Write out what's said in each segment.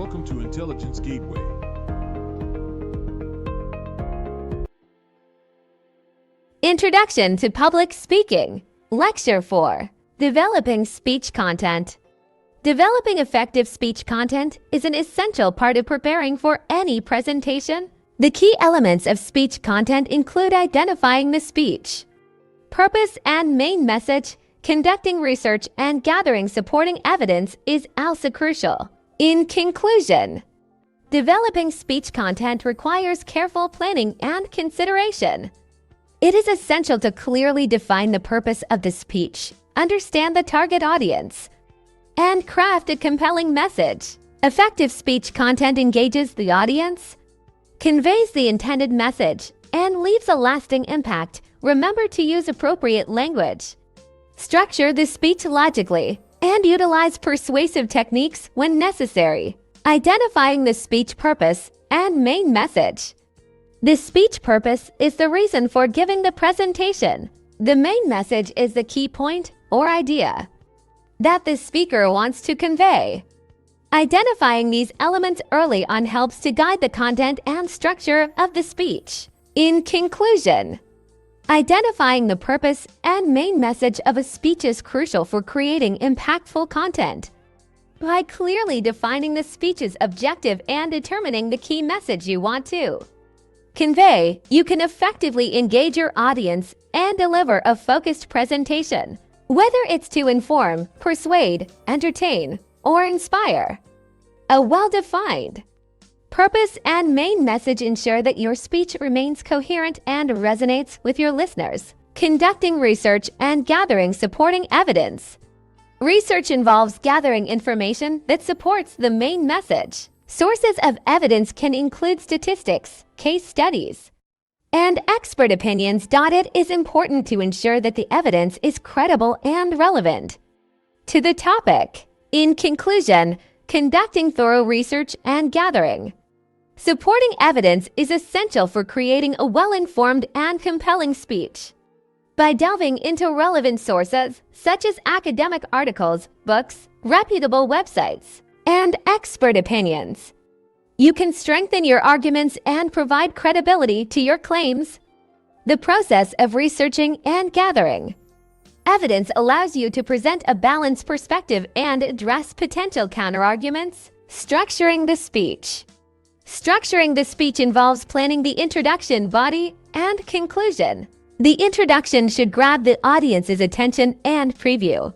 Welcome to Intelligence Gateway. Introduction to Public Speaking. Lecture 4. Developing Speech Content. Developing effective speech content is an essential part of preparing for any presentation. The key elements of speech content include identifying the speech, purpose and main message. Conducting research and gathering supporting evidence is also crucial. In conclusion, developing speech content requires careful planning and consideration. It is essential to clearly define the purpose of the speech, understand the target audience, and craft a compelling message. Effective speech content engages the audience, conveys the intended message, and leaves a lasting impact. Remember to use appropriate language. Structure the speech logically and utilize persuasive techniques when necessary. Identifying the speech purpose and main message. The speech purpose is the reason for giving the presentation. The main message is the key point or idea that the speaker wants to convey. Identifying these elements early on helps to guide the content and structure of the speech. In conclusion, identifying the purpose and main message of a speech is crucial for creating impactful content. By clearly defining the speech's objective and determining the key message you want to convey, you can effectively engage your audience and deliver a focused presentation, whether it's to inform, persuade, entertain, or inspire. A well-defined purpose and main message ensure that your speech remains coherent and resonates with your listeners. Conducting research and gathering supporting evidence. Research involves gathering information that supports the main message. Sources of evidence can include statistics, case studies, and expert opinions. It is important to ensure that the evidence is credible and relevant to the topic. In conclusion, conducting thorough research and gathering supporting evidence is essential for creating a well-informed and compelling speech. By delving into relevant sources, such as academic articles, books, reputable websites, and expert opinions, you can strengthen your arguments and provide credibility to your claims. The process of researching and gathering evidence allows you to present a balanced perspective and address potential counterarguments. Structuring the speech. Structuring the speech involves planning the introduction, body, and conclusion. The introduction should grab the audience's attention and preview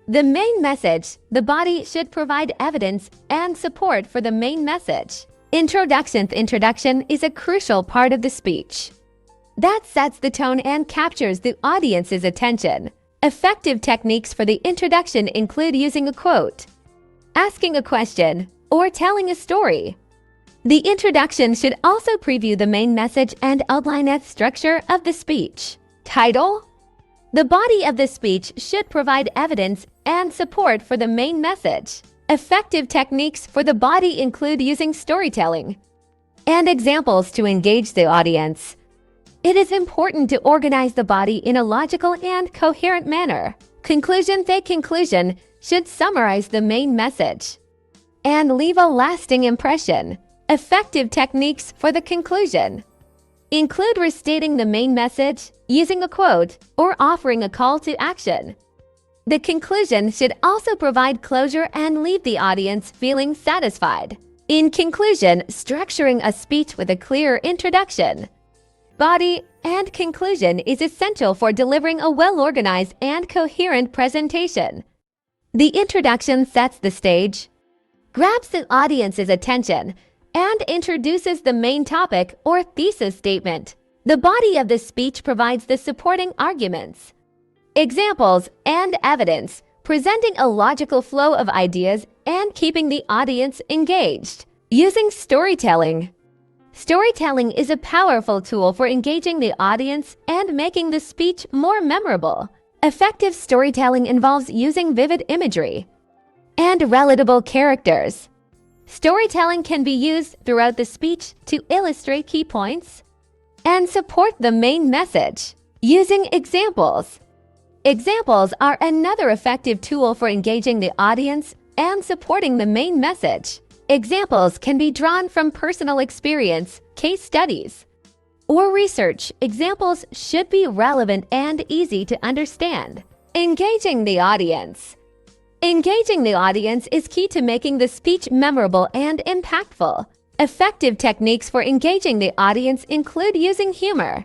the main message. The body should provide evidence and support for the main message. Introduction. The introduction is a crucial part of the speech that sets the tone and captures the audience's attention. Effective techniques for the introduction include using a quote, asking a question, or telling a story. The introduction should also preview the main message and outline the structure of the speech. Title. The body of the speech should provide evidence and support for the main message. Effective techniques for the body include using storytelling and examples to engage the audience. It is important to organize the body in a logical and coherent manner. Conclusion. The conclusion should summarize the main message and leave a lasting impression. Effective techniques for the conclusion include restating the main message, using a quote, or offering a call to action. The conclusion should also provide closure and leave the audience feeling satisfied. In conclusion, structuring a speech with a clear introduction, body, and conclusion is essential for delivering a well-organized and coherent presentation. The introduction sets the stage, grabs the audience's attention, and introduces the main topic or thesis statement. The body of the speech provides the supporting arguments, examples, and evidence, presenting a logical flow of ideas and keeping the audience engaged. Using storytelling. Storytelling is a powerful tool for engaging the audience and making the speech more memorable. Effective storytelling involves using vivid imagery and relatable characters. Storytelling can be used throughout the speech to illustrate key points and support the main message. Using examples. Examples are another effective tool for engaging the audience and supporting the main message. Examples can be drawn from personal experience, case studies, or research. Examples should be relevant and easy to understand. Engaging the audience. Engaging the audience is key to making the speech memorable and impactful. Effective techniques for engaging the audience include using humor,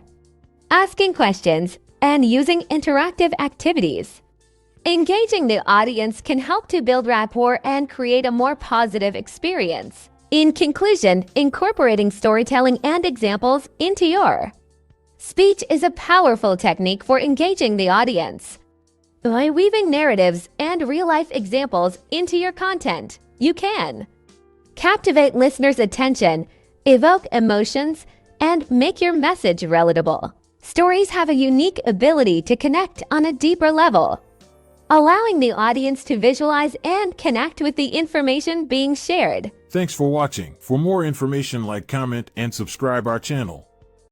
asking questions, and using interactive activities. Engaging the audience can help to build rapport and create a more positive experience. In conclusion, incorporating storytelling and examples into your speech is a powerful technique for engaging the audience. By weaving narratives and real-life examples into your content, you can captivate listeners' attention, evoke emotions, and make your message relatable. Stories have a unique ability to connect on a deeper level, allowing the audience to visualize and connect with the information being shared. Thanks for watching. For more information, like, comment, and subscribe our channel.